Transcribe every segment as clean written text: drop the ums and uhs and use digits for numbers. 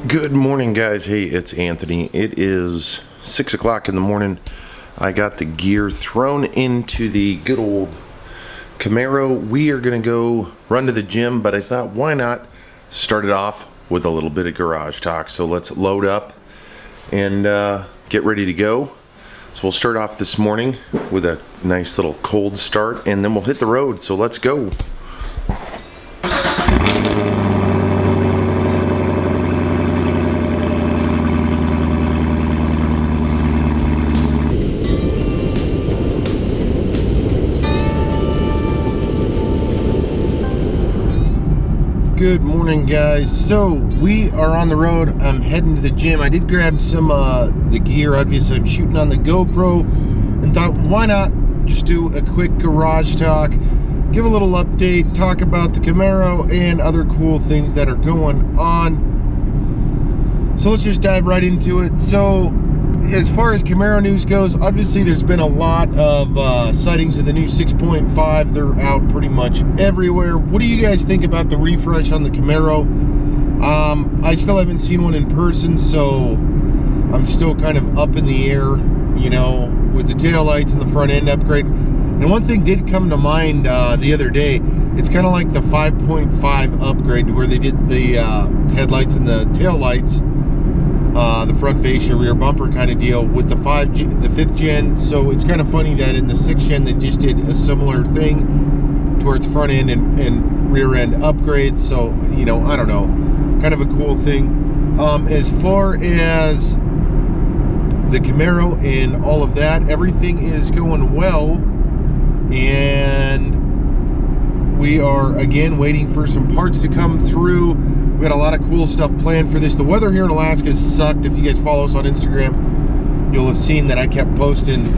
Good morning, guys. Hey, it's Anthony. It is 6 o'clock in the morning. I got the gear thrown into the good old Camaro. We are going to go run to the gym, but I thought, why not start it off with a little bit of garage talk? So let's load up and get ready to go. So we'll start off this morning with a nice little cold start, and then we'll hit the road. So let's go. Good morning, guys. So we are on the road. I'm heading to the gym. I did grab some the gear. Obviously I'm shooting on the GoPro and thought, why not just do a quick garage talk, give a little update, talk about the Camaro and other cool things that are going on. So let's just dive right into it. So as far as Camaro news goes, obviously there's been a lot of sightings of the new 6.5. They're out pretty much everywhere. What do you guys think about the refresh on the Camaro? I still haven't seen one in person, so I'm still kind of up in the air, you know, with the taillights and the front end upgrade. And one thing did come to mind the other day. It's kind of like the 5.5 upgrade where they did the headlights and the taillights, the front fascia, rear bumper kind of deal with the 5th gen. So it's kind of funny that in the 6th gen they just did a similar thing towards front end and rear end upgrades. So, you know, I don't know, kind of a cool thing. As far as the Camaro and all of that, everything is going well, and we are again waiting for some parts to come through. We got a lot of cool stuff planned for this. The weather here in Alaska has sucked. If you guys follow us on Instagram, you'll have seen that I kept posting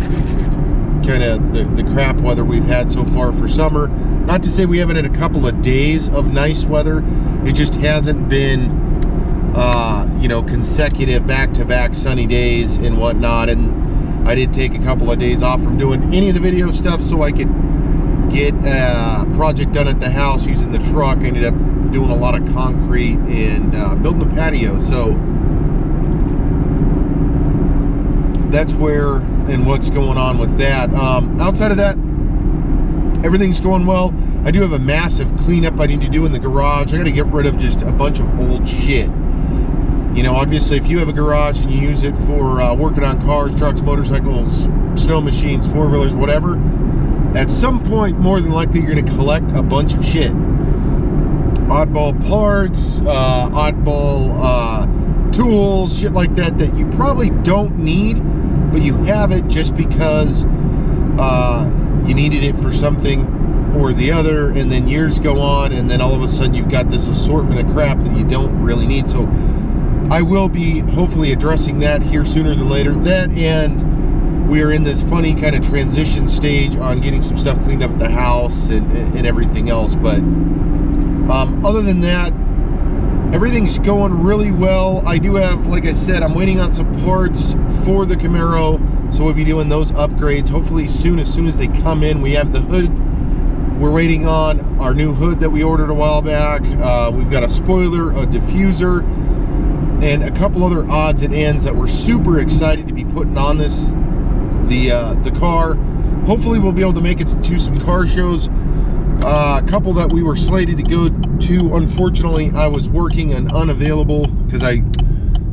kind of the crap weather we've had so far for summer. Not to say we haven't had a couple of days of nice weather. It just hasn't been, you know, consecutive back-to-back sunny days and whatnot. And I did take a couple of days off from doing any of the video stuff so I could get a project done at the house using the truck. I ended up doing a lot of concrete and building a patio. So that's where and what's going on with that. Outside of that, everything's going well. I do have a massive cleanup I need to do in the garage. I got to get rid of just a bunch of old shit. You know, obviously if you have a garage and you use it for working on cars, trucks, motorcycles, snow machines, four-wheelers, whatever, at some point more than likely you're going to collect a bunch of shit. Oddball parts, oddball tools, shit like that that you probably don't need, but you have it just because you needed it for something or the other, and then years go on, and then all of a sudden you've got this assortment of crap that you don't really need. So I will be hopefully addressing that here sooner than later. That, and we are in this funny kind of transition stage on getting some stuff cleaned up at the house and everything else. But other than that, everything's going really well. I do have, like I said, I'm waiting on some parts for the Camaro, so we'll be doing those upgrades hopefully soon. As soon as they come in, we have the hood. We're waiting on our new hood that we ordered a while back. We've got a spoiler, a diffuser, and a couple other odds and ends that we're super excited to be putting on this, the car. Hopefully we'll be able to make it to some car shows. A couple that we were slated to go to. Unfortunately, I was working and unavailable because I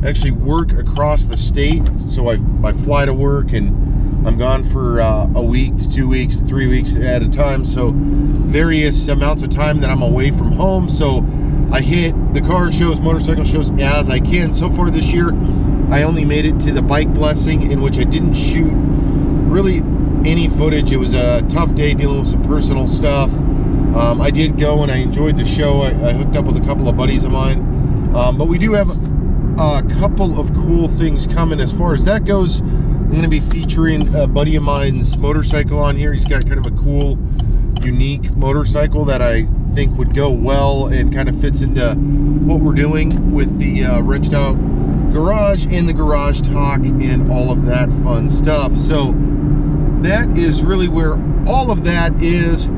actually work across the state. So I fly to work and I'm gone for a week, 2 weeks, 3 weeks at a time. So various amounts of time that I'm away from home. So I hit the car shows, motorcycle shows as I can. So far this year, I only made it to the Bike Blessing, in which I didn't shoot really any footage. It was a tough day dealing with some personal stuff. I did go and I enjoyed the show. I hooked up with a couple of buddies of mine. But we do have a couple of cool things coming as far as that goes. I'm going to be featuring a buddy of mine's motorcycle on here. He's got kind of a cool, unique motorcycle that I think would go well and kind of fits into what we're doing with the wrenched out garage and the garage talk and all of that fun stuff. So that is really where all of that is.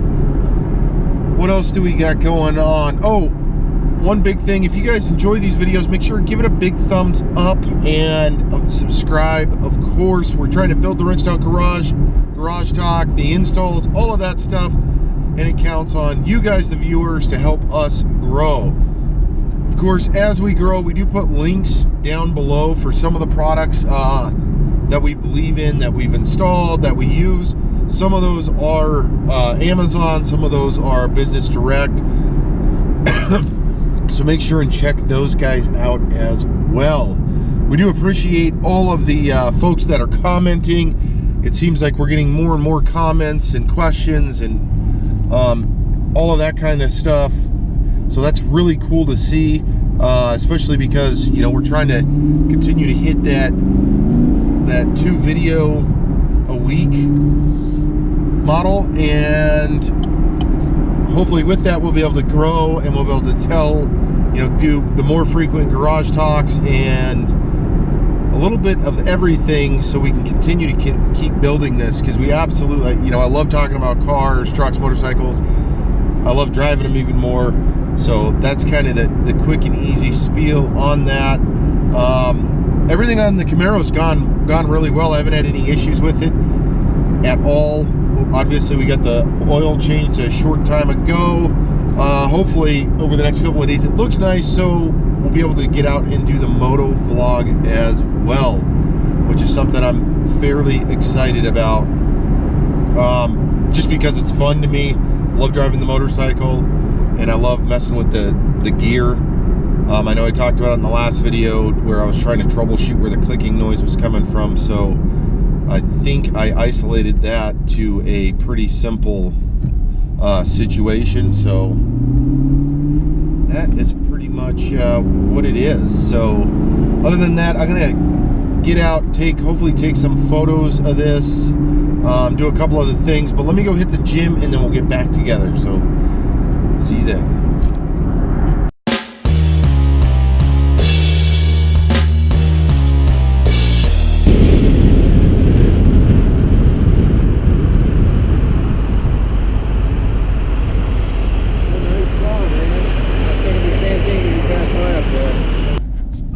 What else do we got going on? Oh, one big thing, if you guys enjoy these videos, make sure to give it a big thumbs up and subscribe. Of course, we're trying to build the Wrench Out Garage Talk, the installs, all of that stuff, and it counts on you guys, the viewers, to help us grow. Of course, as we grow, we do put links down below for some of the products that we believe in, that we've installed, that we use. Some of those are Amazon, some of those are Business Direct. So make sure and check those guys out as well. We do appreciate all of the folks that are commenting. It seems like we're getting more and more comments and questions and all of that kind of stuff. So that's really cool to see, especially because, you know, we're trying to continue to hit that 2 video a week model, and hopefully with that we'll be able to grow and we'll be able to tell, you know, do the more frequent garage talks and a little bit of everything, so we can continue to keep building this, because we absolutely, you know, I love talking about cars, trucks, motorcycles. I love driving them even more. So that's kind of the quick and easy spiel on that. Everything on the Camaro's gone really well. I haven't had any issues with it at all. Obviously, we got the oil changed a short time ago. Hopefully, over the next couple of days, it looks nice, so we'll be able to get out and do the moto vlog as well, which is something I'm fairly excited about. Just because it's fun to me. I love driving the motorcycle, and I love messing with the gear. I know I talked about it in the last video where I was trying to troubleshoot where the clicking noise was coming from, so I think I isolated that to a pretty simple situation. So that is pretty much what it is. So other than that, I'm gonna get out, hopefully take some photos of this, do a couple other things, but let me go hit the gym and then we'll get back together. So see you then.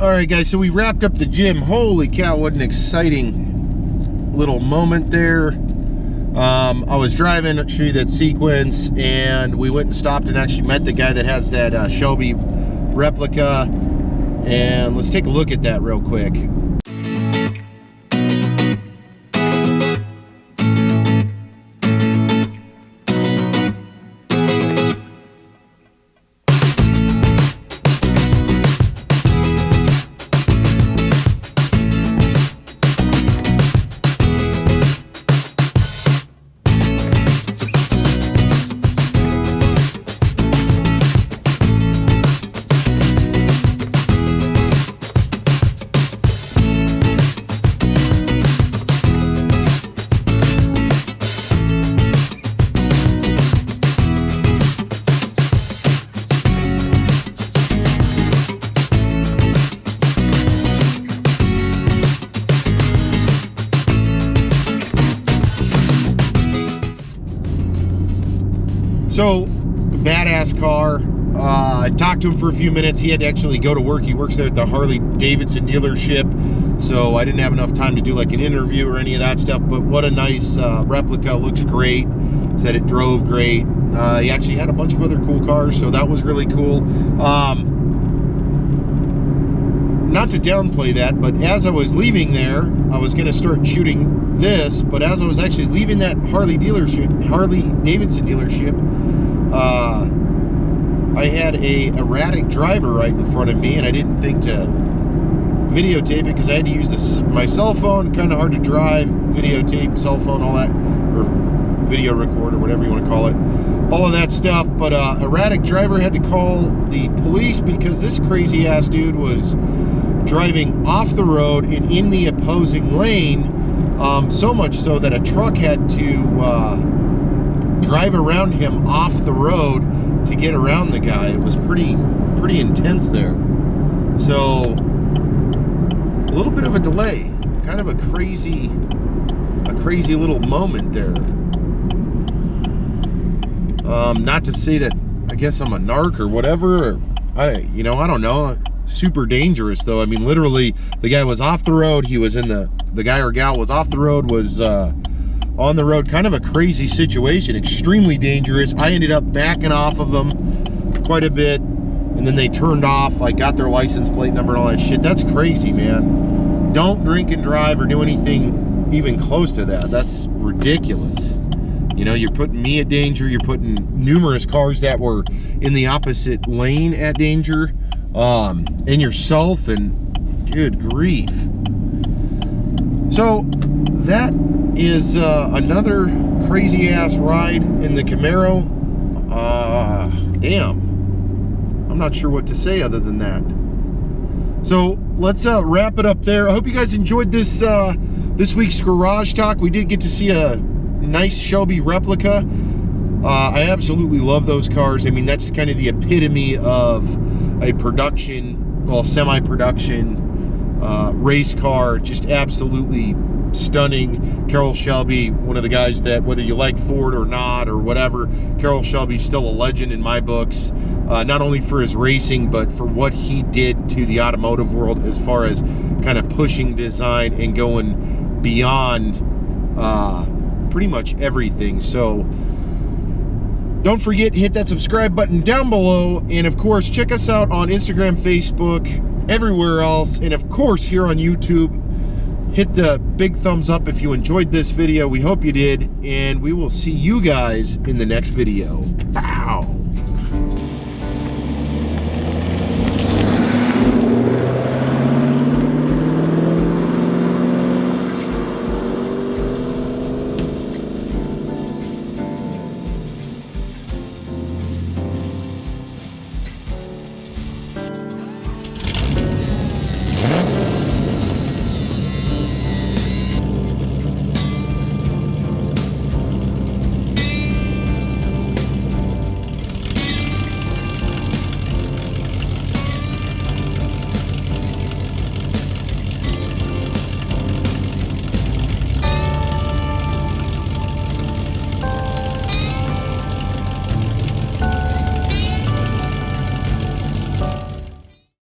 Alright guys, so we wrapped up the gym. Holy cow, what an exciting little moment there. I was driving to show you that sequence, and we went and stopped and actually met the guy that has that Shelby replica, and let's take a look at that real quick. So, badass car. I talked to him for a few minutes. He had to actually go to work. He works there at the Harley Davidson dealership, so I didn't have enough time to do like an interview or any of that stuff. But what a nice replica. Looks great. Said it drove great. He actually had a bunch of other cool cars, so that was really cool. Not to downplay that, but as I was leaving there, I was going to start shooting this, but as I was actually leaving that Harley Davidson dealership, I had a erratic driver right in front of me, and I didn't think to videotape it because I had to use my cell phone. Kind of hard to drive, videotape, cell phone, all that, or video record, or whatever you want to call it, all of that stuff. But erratic driver had to call the police because this crazy ass dude was driving off the road and in the opposing lane, so much so that a truck had to drive around him off the road to get around the guy. It was pretty intense there. So a little bit of a delay, kind of a crazy little moment there. Not to say that I guess I'm a narc or whatever, or I don't know, super dangerous though. I mean, literally, the guy was off the road. He was in the guy or gal was off the road, was on the road. Kind of a crazy situation, extremely dangerous. I ended up backing off of them quite a bit, and then they turned off. I got their license plate number and all that shit. That's crazy, man. Don't drink and drive or do anything even close to that. That's ridiculous. You know, you're putting me at danger. You're putting numerous cars that were in the opposite lane at danger, and yourself, and good grief. So that is another crazy ass ride in the Camaro. Damn. I'm not sure what to say other than that. So let's wrap it up there. I hope you guys enjoyed this this week's Garage Talk. We did get to see a nice Shelby replica. I absolutely love those cars. I mean, that's kind of the epitome of a production, well, semi-production race car. Just absolutely stunning. Carroll Shelby, one of the guys that, whether you like Ford or not or whatever, Carroll Shelby's still a legend in my books. Not only for his racing, but for what he did to the automotive world as far as kind of pushing design and going beyond pretty much everything. So don't forget, hit that subscribe button down below, and of course check us out on Instagram, Facebook, everywhere else, and of course here on YouTube. Hit the big thumbs up if you enjoyed this video. We hope you did, and we will see you guys in the next video. Bye.